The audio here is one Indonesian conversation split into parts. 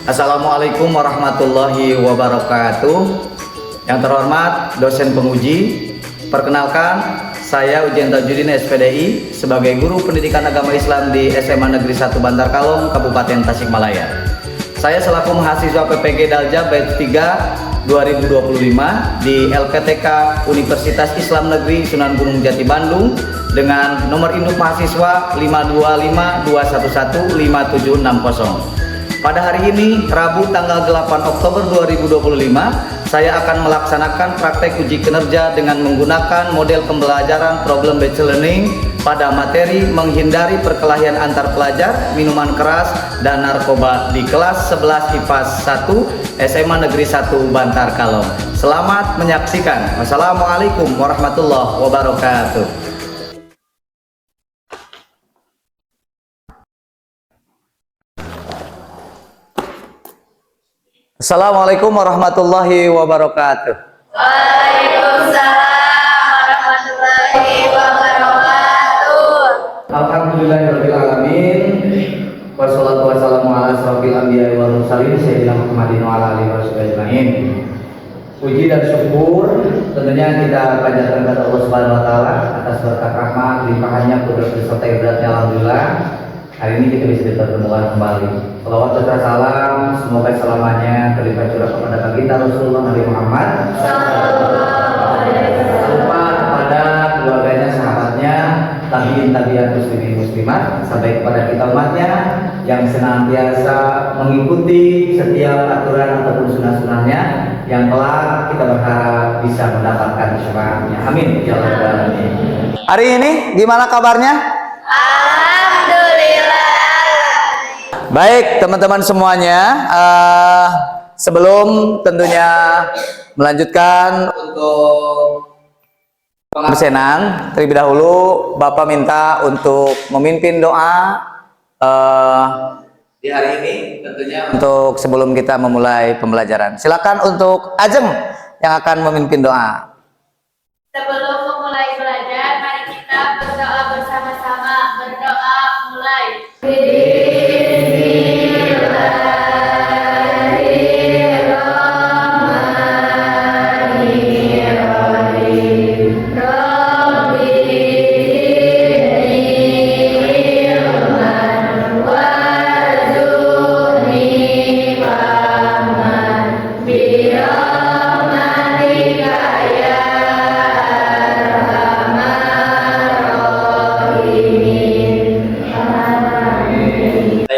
Assalamualaikum warahmatullahi wabarakatuh. Yang terhormat dosen penguji, perkenalkan saya Ujian Tajudin SPDI sebagai guru pendidikan agama Islam di SMA Negeri 1 Bantar Kalong, Kabupaten Tasikmalaya. Saya selaku mahasiswa PPG Dalja batch 3 2025 di LPTK Universitas Islam Negeri Sunan Gunung Jati Bandung dengan nomor induk mahasiswa 525211570. Pada hari ini, Rabu tanggal 8 Oktober 2025, saya akan melaksanakan praktek uji kinerja dengan menggunakan model pembelajaran problem based learning pada materi menghindari perkelahian antar pelajar, minuman keras, dan narkoba di kelas 11 IPA 1 SMA Negeri 1 Bantar Kalong. Selamat menyaksikan. Wassalamualaikum warahmatullahi wabarakatuh. Assalamualaikum warahmatullahi wabarakatuh. Waalaikumsalam warahmatullahi wabarakatuh. Alhamdulillahirabbil alamin. Wassalatu wassalamu ala asrofil anbiya'i wal mursalin sayyidina Muhammadin wa ala alihi wasallam. Puji dan syukur tentunya kita panjatkan kepada Allah Subhanahu wa taala atas berkat rahmat, limpahannya, kudrat serta ibadahnya. Alhamdulillah. Hari ini kita bisa dipertemukan kembali. Salawat serta salam semoga selamanya terlimpah curah kepada baginda Rasulullah Nabi Muhammad lupa kepada keluarganya, sahabatnya, tabiin muslimin muslimat sampai kepada kita umatnya yang senantiasa mengikuti setiap aturan ataupun sunnah-sunnahnya yang telah kita berharap bisa mendapatkan syafaatnya. Amin ya rabbal alamin. Hari ini gimana kabarnya? Baik teman-teman semuanya, sebelum tentunya melanjutkan untuk pengabsenan, terlebih dahulu Bapak minta untuk memimpin doa di hari ini tentunya untuk sebelum kita memulai pembelajaran. Silakan untuk Ajeng yang akan memimpin doa. Sebelum memulai belajar, mari kita berdoa bersama-sama. Berdoa mulai.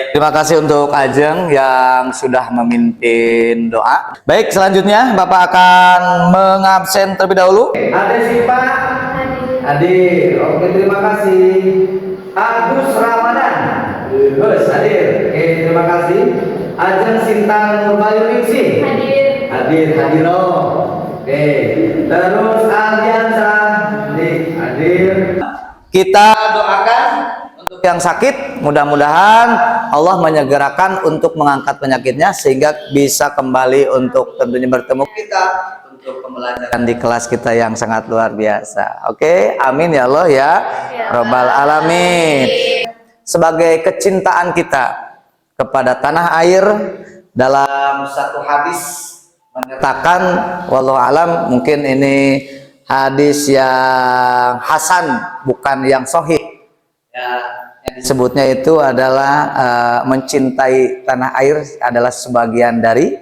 Terima kasih untuk Ajeng yang sudah memimpin doa. Baik, selanjutnya Bapak akan mengabsen terlebih dahulu. Ada sih Pak. Hadir. Oke, terima kasih. Agus Ramadan. Bos, hadir. Oke, terima kasih. Ajeng Sintan Nurbayuningsih. Hadir. Hadir. Oke. Terus Aldiansa. Hadir. Kita doakan untuk yang sakit, mudah-mudahan Allah menyegerakan untuk mengangkat penyakitnya sehingga bisa kembali untuk tentunya bertemu kita untuk pembelajaran di kelas kita yang sangat luar biasa. Oke, amin ya Allah ya Rabbal alamin. Sebagai kecintaan kita kepada tanah air, dalam satu hadis menyatakan, wallahu alam, mungkin ini hadis yang hasan bukan yang sahih ya, yang disebutnya itu adalah mencintai tanah air adalah sebagian dari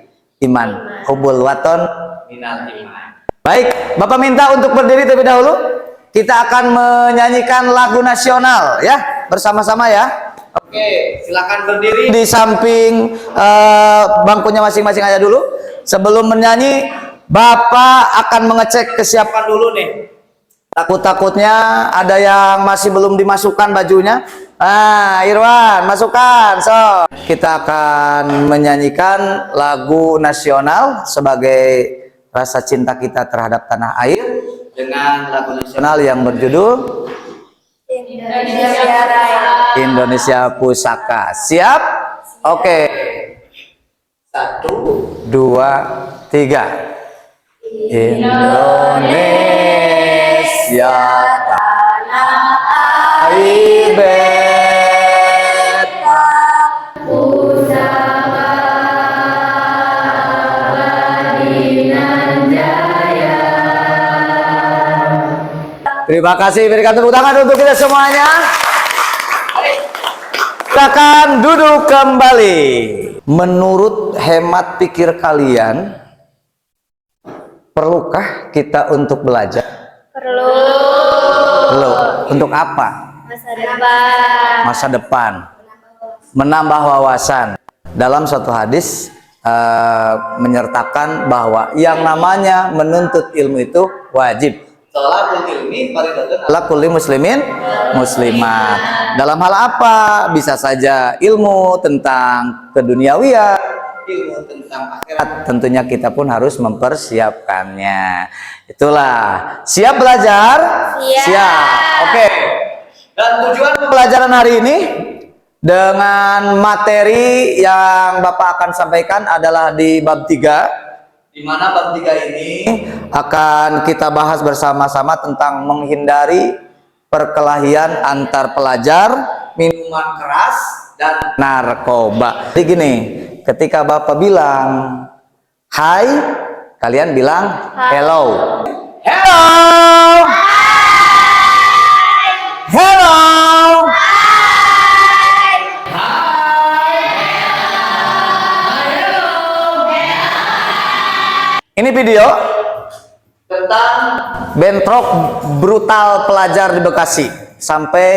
iman. Hubul waton minal iman. Baik, Bapak minta untuk berdiri terlebih dahulu. Kita akan menyanyikan lagu nasional ya, bersama-sama ya. Oke, silakan berdiri di samping bangkunya masing-masing aja dulu. Sebelum menyanyi, Bapak akan mengecek kesiapan dulu nih. Takut-takutnya ada yang masih belum dimasukkan bajunya. Irwan, masukkan. So, kita akan menyanyikan lagu nasional sebagai rasa cinta kita terhadap tanah air dengan lagu nasional yang berjudul Indonesia Raya. Indonesia Pusaka. Siap? Oke. 1, 2, 3. Indonesia tanah air beta pusaka Terima kasih, berikan tepuk tangan untuk kita semuanya. Silakan duduk kembali. Menurut hemat pikir kalian, perlukah kita untuk belajar? Perlu. Perlu. Untuk apa? Masa depan. Masa depan. Menambah wawasan. Dalam suatu hadis menyertakan bahwa yang namanya menuntut ilmu itu wajib. Talabul ilmi fardhatun ala kulli muslimin muslimat. Dalam hal apa? Bisa saja ilmu tentang keduniawian, ilmu tentang akhirat. Tentunya kita pun harus mempersiapkannya. Itulah, siap belajar? Siap. Oke. Dan tujuan pembelajaran hari ini dengan materi yang Bapak akan sampaikan adalah di bab 3. Di mana bab 3 ini akan kita bahas bersama-sama tentang menghindari perkelahian antar pelajar, minuman keras, dan narkoba. Jadi gini, ketika Bapak bilang hai, kalian bilang hello. Hello. Hello. Ini video tentang bentrok brutal pelajar di Bekasi sampai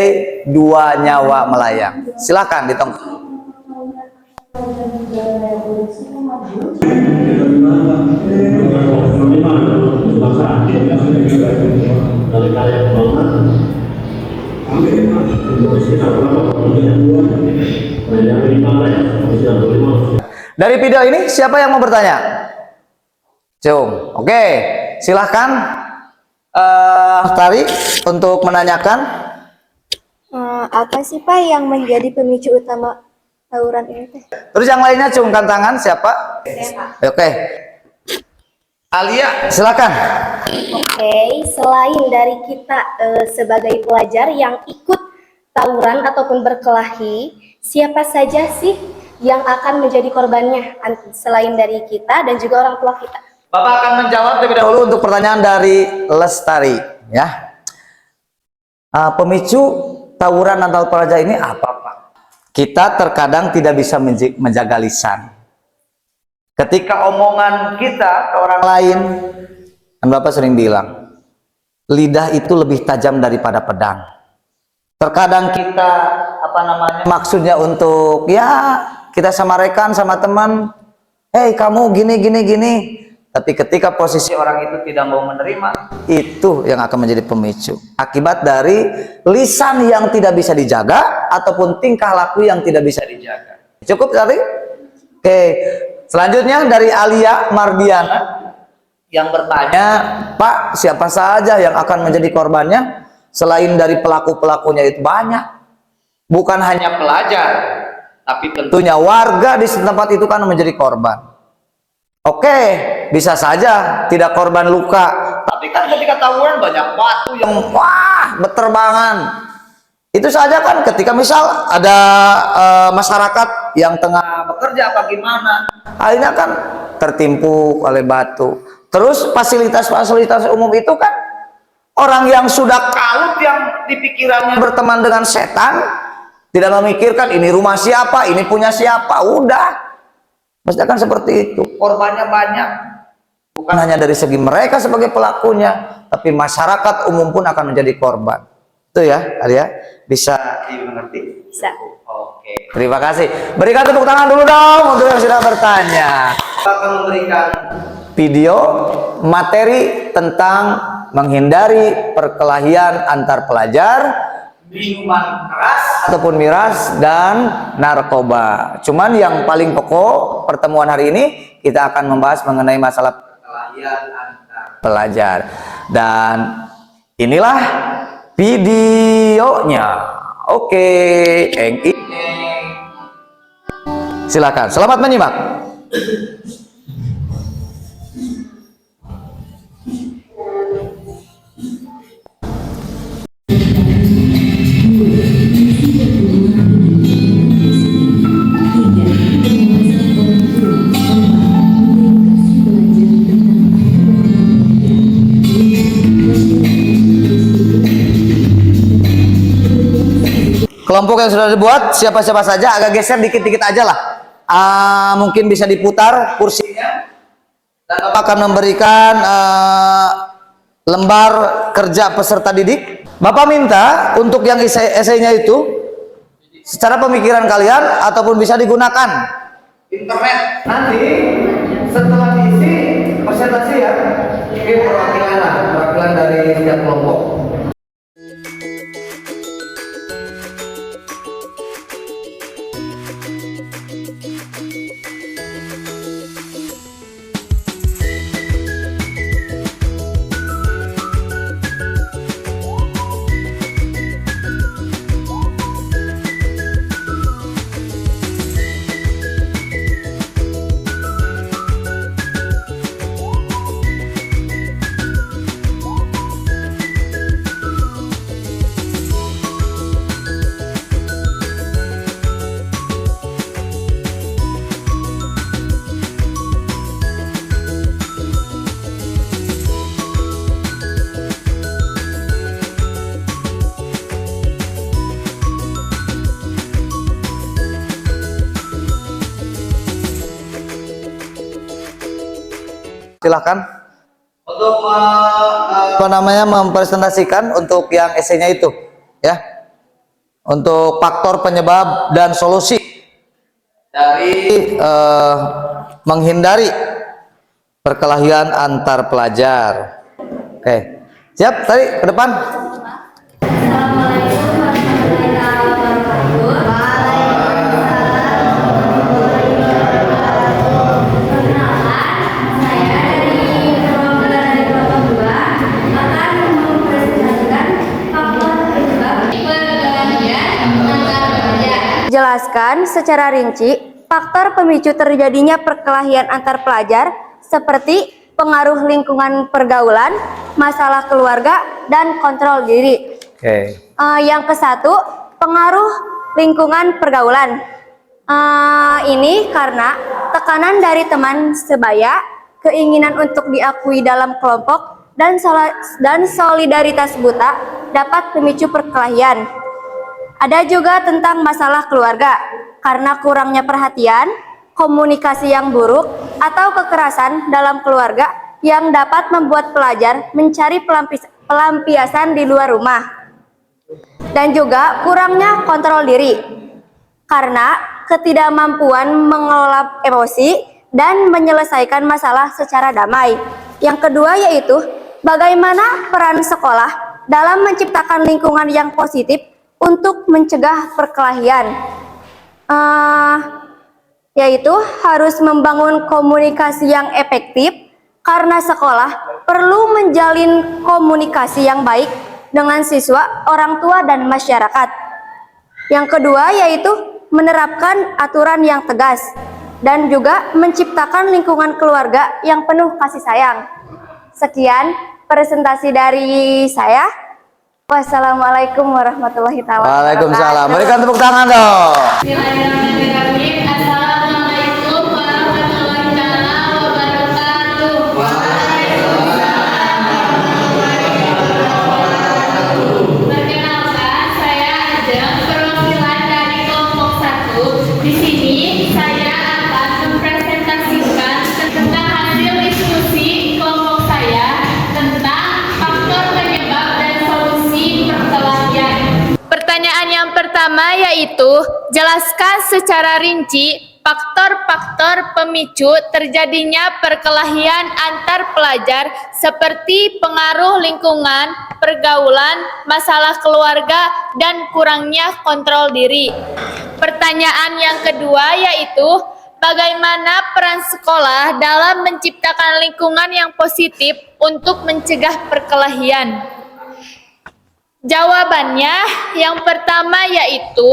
2 nyawa melayang. Silakan ditonton. Dari video ini siapa yang mau bertanya? Cung, oke, silahkan Tari untuk menanyakan. Apa sih Pak yang menjadi pemicu utama tawuran ini teh? Terus yang lainnya cungkan tangan siapa? Oke. Alia, silakan. Oke, selain dari kita sebagai pelajar yang ikut tawuran ataupun berkelahi, siapa saja sih yang akan menjadi korbannya selain dari kita dan juga orang tua kita? Bapak akan menjawab terlebih dahulu untuk pertanyaan dari Lestari, ya. Pemicu tawuran antar pelajar ini apa, Pak? Kita terkadang tidak bisa menjaga lisan. Ketika omongan kita ke orang lain, kan Bapak sering bilang, lidah itu lebih tajam daripada pedang. Terkadang kita maksudnya untuk ya kita samarkan sama teman, "Hei, kamu gini." Tapi ketika posisi orang itu tidak mau menerima, itu yang akan menjadi pemicu. Akibat dari lisan yang tidak bisa dijaga ataupun tingkah laku yang tidak bisa dijaga. Cukup tadi? Oke. Selanjutnya dari Alia Mardiana yang bertanya, Pak, siapa saja yang akan menjadi korbannya? Selain dari pelaku-pelakunya itu banyak. Bukan hanya pelajar, tapi tentunya warga di setempat itu kan menjadi korban. Oke, bisa saja tidak korban luka, tapi kan ketika tawuran banyak batu yang berterbangan. Itu saja kan ketika misal ada masyarakat yang tengah bekerja apa gimana, akhirnya kan tertimpu oleh batu. Terus fasilitas-fasilitas umum itu kan orang yang sudah kalut yang dipikirannya berteman dengan setan, tidak memikirkan ini rumah siapa, ini punya siapa, udah. Mesti akan seperti itu. Korbannya banyak. Bukan hanya dari segi mereka sebagai pelakunya, tapi masyarakat umum pun akan menjadi korban. Itu ya, Alia. Bisa dimengerti? Bisa. Oke. Terima kasih. Berikan tepuk tangan dulu dong untuk yang sudah bertanya. Kita akan memberikan video materi tentang menghindari perkelahian antar pelajar, minuman keras ataupun miras, dan narkoba. Cuman yang paling pokok pertemuan hari ini kita akan membahas mengenai masalah perkelahian antar pelajar. Dan inilah videonya. Oke, silakan. Selamat menyimak. kelompok yang sudah dibuat siapa-siapa saja, agak geser dikit-dikit aja lah. Mungkin bisa diputar kursinya. Dan Bapak akan memberikan lembar kerja peserta didik. Bapak minta untuk yang esainya itu secara pemikiran kalian ataupun bisa digunakan internet. Nanti setelah diisi presentasi ya, ini perwakilan dari setiap kelompok. Silahkan untuk mempresentasikan untuk yang esainya itu ya, untuk faktor penyebab dan solusi dari menghindari perkelahian antar pelajar. Oke, siap? Tadi ke depan. Jelaskan secara rinci faktor pemicu terjadinya perkelahian antar pelajar seperti pengaruh lingkungan pergaulan, masalah keluarga, dan kontrol diri. Oke. Yang ke-1, pengaruh lingkungan pergaulan. Ini karena tekanan dari teman sebaya, keinginan untuk diakui dalam kelompok, dan solidaritas buta dapat memicu perkelahian. Ada juga tentang masalah keluarga, karena kurangnya perhatian, komunikasi yang buruk, atau kekerasan dalam keluarga yang dapat membuat pelajar mencari pelampiasan di luar rumah. Dan juga kurangnya kontrol diri, karena ketidakmampuan mengelola emosi dan menyelesaikan masalah secara damai. Yang kedua yaitu, bagaimana peran sekolah dalam menciptakan lingkungan yang positif untuk mencegah perkelahian, yaitu harus membangun komunikasi yang efektif karena sekolah perlu menjalin komunikasi yang baik dengan siswa, orang tua, dan masyarakat. Yang kedua yaitu menerapkan aturan yang tegas dan juga menciptakan lingkungan keluarga yang penuh kasih sayang. Sekian presentasi dari saya. Wassalamualaikum warahmatullahi wabarakatuh. Waalaikumsalam. Berikan tepuk tangan dong. Bismillahirrahmanirrahim. Assalamualaikum warahmatullahi wabarakatuh. Perkenalkan, saya Ajeng, perwakilan dari kelompok 1. Di sini saya akan mempresentasikan tentang hasil diskusi kelompok saya tentang faktor penyebab dan solusi perkelahian. Pertanyaan yang pertama yaitu, jelaskan secara rinci faktor-faktor pemicu terjadinya perkelahian antar pelajar seperti pengaruh lingkungan, pergaulan, masalah keluarga, dan kurangnya kontrol diri. Pertanyaan yang kedua yaitu, bagaimana peran sekolah dalam menciptakan lingkungan yang positif untuk mencegah perkelahian? Jawabannya yang pertama yaitu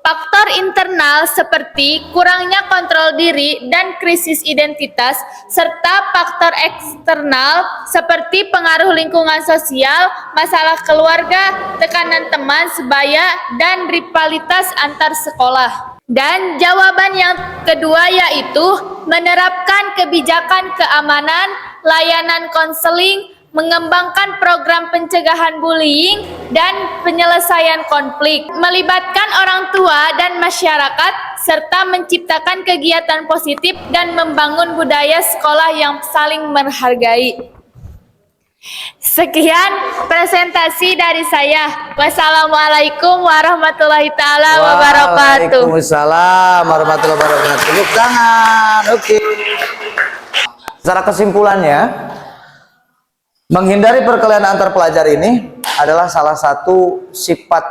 faktor internal seperti kurangnya kontrol diri dan krisis identitas, serta faktor eksternal seperti pengaruh lingkungan sosial, masalah keluarga, tekanan teman sebaya, dan rivalitas antar sekolah. Dan jawaban yang kedua yaitu menerapkan kebijakan keamanan, layanan konseling, mengembangkan program pencegahan bullying dan penyelesaian konflik, melibatkan orang tua dan masyarakat, serta menciptakan kegiatan positif dan membangun budaya sekolah yang saling menghargai. Sekian presentasi dari saya. Wassalamualaikum warahmatullahi taala wabarakatuh. Waalaikumsalam warahmatullahi wabarakatuh. Tepuk tangan. Oke. Secara kesimpulannya, menghindari perkelahian antar pelajar ini adalah salah satu sifat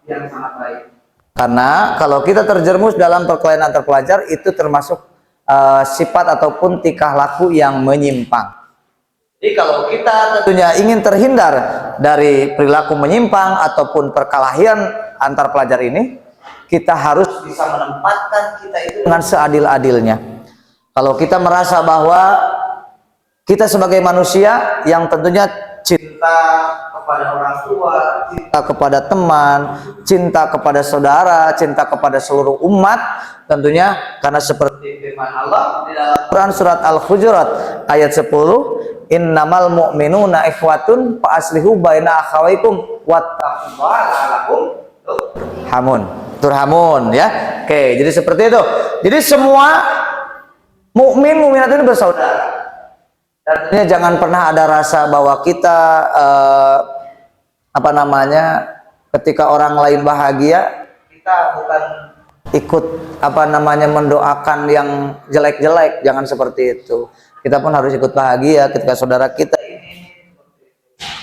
yang sangat baik. Karena kalau kita terjerumus dalam perkelahian antar pelajar, itu termasuk sifat ataupun tingkah laku yang menyimpang. Jadi kalau kita tentunya ingin terhindar dari perilaku menyimpang ataupun perkelahian antar pelajar ini, kita harus bisa menempatkan kita itu dengan seadil-adilnya. Kalau kita merasa bahwa kita sebagai manusia yang tentunya cinta kepada orang tua, cinta kepada teman, cinta kepada saudara, cinta kepada seluruh umat, tentunya karena seperti firman Allah di dalam Quran surat Al-Hujurat ayat 10, innamal mu'minuna ikhwatun fa aslihu baina akhawaikum wattaqullaha la'allakum turhamun, ya. Oke, jadi seperti itu. Jadi semua mukminat itu bersaudara. Dan tentunya jangan pernah ada rasa bahwa kita ketika orang lain bahagia, kita bukan ikut mendoakan yang jelek-jelek. Jangan seperti itu. Kita pun harus ikut bahagia ketika saudara kita ini.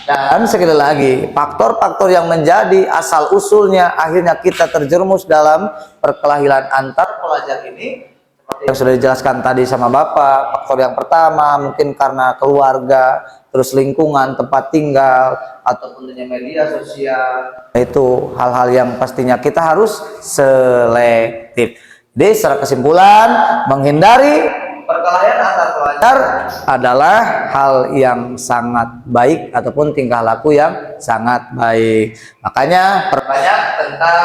Dan sekali lagi, faktor-faktor yang menjadi asal usulnya akhirnya kita terjerumus dalam perkelahian antar pelajar ini, seperti yang sudah dijelaskan tadi sama Bapak. Faktor yang pertama mungkin karena keluarga, terus lingkungan, tempat tinggal, ataupun media sosial. Itu hal-hal yang pastinya kita harus selektif. Jadi secara kesimpulan, menghindari perkelahian antar pelajar adalah hal yang sangat baik ataupun tingkah laku yang sangat baik. Makanya perbanyak tentang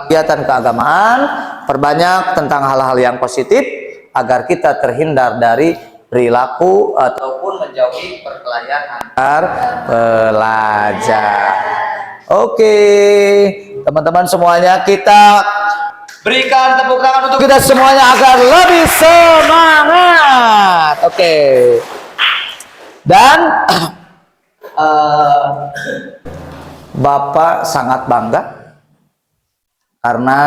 kegiatan keagamaan, perbanyak tentang hal-hal yang positif agar kita terhindar dari perilaku ataupun menjauhi perkelahian antar pelajar. Oke, teman-teman semuanya, kita berikan tepuk tangan untuk kita semuanya agar lebih semangat. Oke. Dan Bapak sangat bangga karena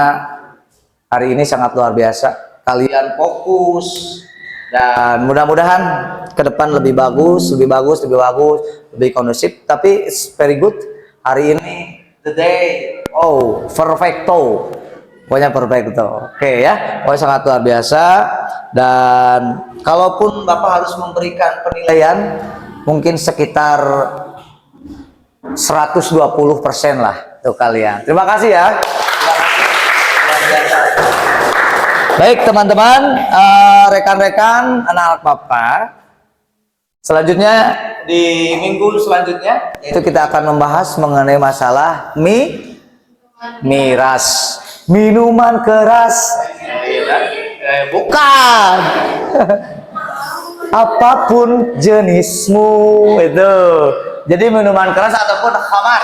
hari ini sangat luar biasa. Kalian fokus dan mudah-mudahan ke depan lebih bagus, lebih kondusif. Tapi it's very good. Hari ini the day, perfecto. Pokoknya perfecto. Oke ya, pokoknya sangat luar biasa. Dan kalaupun Bapak harus memberikan penilaian, mungkin sekitar 120% lah tuh kalian. Terima kasih ya. Baik teman-teman, rekan-rekan, anak-anak Bapak, selanjutnya di minggu selanjutnya itu kita akan membahas mengenai masalah miras. Minuman keras, bukan. Apapun jenismu itu. Jadi minuman keras ataupun khamar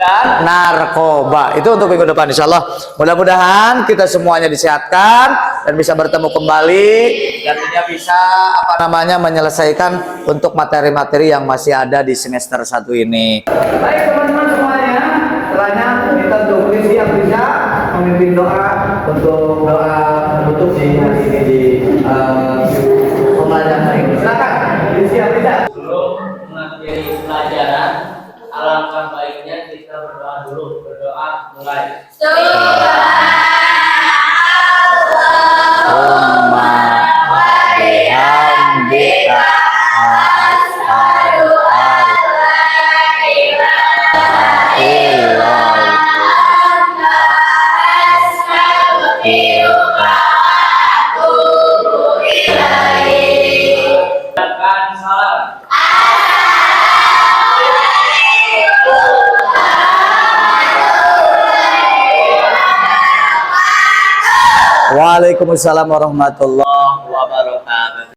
dan narkoba itu untuk minggu depan, insya Allah. Mudah-mudahan kita semuanya disehatkan dan bisa bertemu kembali dan bisa menyelesaikan untuk materi-materi yang masih ada di semester 1 ini. Baik teman-teman semuanya, setelahnya kita untuk siap bisa memimpin doa untuk di hari ini di pembelajaran hari ini. Silakan siap bisa. Sebelum mengakhiri pelajaran, alangkah baiknya kita berdoa dulu. Berdoa mulai. Allahumma wa bihamdika asyhadu an la ilaha illa Waalaikumsalam warahmatullahi